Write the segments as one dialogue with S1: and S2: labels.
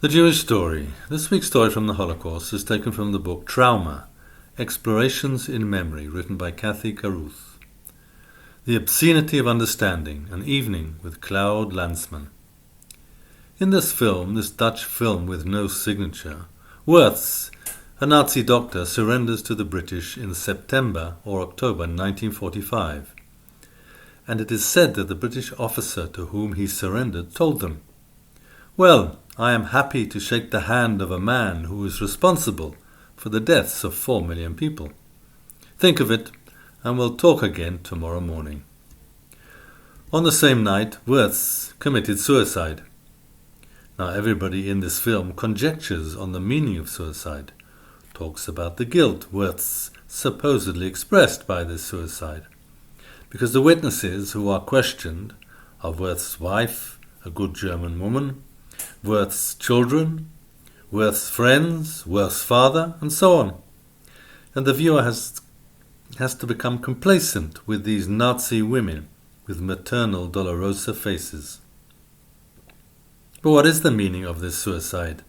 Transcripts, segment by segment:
S1: The Jewish Story. This week's story from the Holocaust is taken from the book Trauma, Explorations in Memory, written by Kathy Caruth. The Obscenity of Understanding, an evening with Claude Lanzmann. In this film, this Dutch film with no signature, Worths, a Nazi doctor, surrenders to the British in September or October 1945. And it is said that the British officer to whom he surrendered told them, "Well, I am happy to shake the hand of a man who is responsible for the deaths of 4 million people. Think of it, and we'll talk again tomorrow morning." On the same night, Worths committed suicide. Now everybody in this film conjectures on the meaning of suicide, talks about the guilt Worths supposedly expressed by this suicide, because the witnesses who are questioned are Worth's wife, a good German woman, Worth's children, Worth's friends, Worth's father, and so on. And the viewer has to become complacent with these Nazi women with maternal Dolorosa faces. But what is the meaning of this suicide?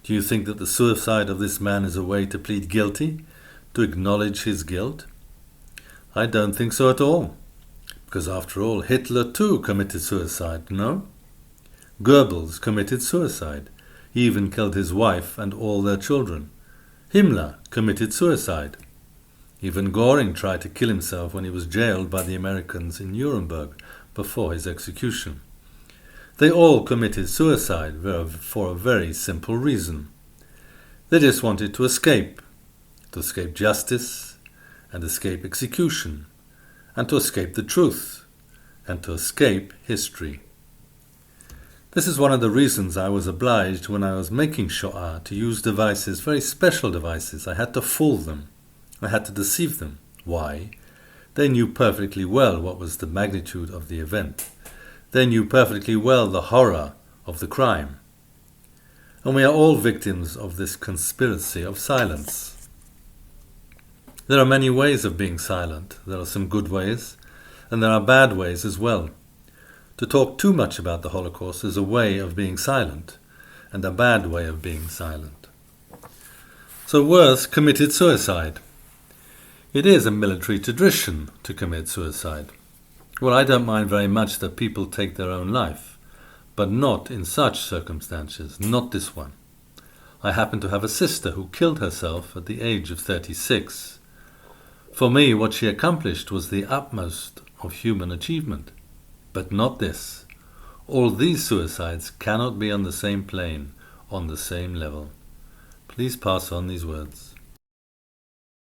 S1: Do you think that the suicide of this man is a way to plead guilty, to acknowledge his guilt? I don't think so at all. Because after all, Hitler too committed suicide, no? Goebbels committed suicide. He even killed his wife and all their children. Himmler committed suicide. Even Göring tried to kill himself when he was jailed by the Americans in Nuremberg before his execution. They all committed suicide for a very simple reason. They just wanted to escape justice, and escape execution, and to escape the truth, and to escape history. This is one of the reasons I was obliged when I was making Shoah to use devices, very special devices. I had to fool them. I had to deceive them. Why? They knew perfectly well what was the magnitude of the event. They knew perfectly well the horror of the crime. And we are all victims of this conspiracy of silence. There are many ways of being silent. There are some good ways, and there are bad ways as well. To talk too much about the Holocaust is a way of being silent, and a bad way of being silent. So Worth committed suicide. It is a military tradition to commit suicide. Well, I don't mind very much that people take their own life, but not in such circumstances, not this one. I happen to have a sister who killed herself at the age of 36. For me, what she accomplished was the utmost of human achievement. But not this. All these suicides cannot be on the same plane, on the same level. Please pass on these words.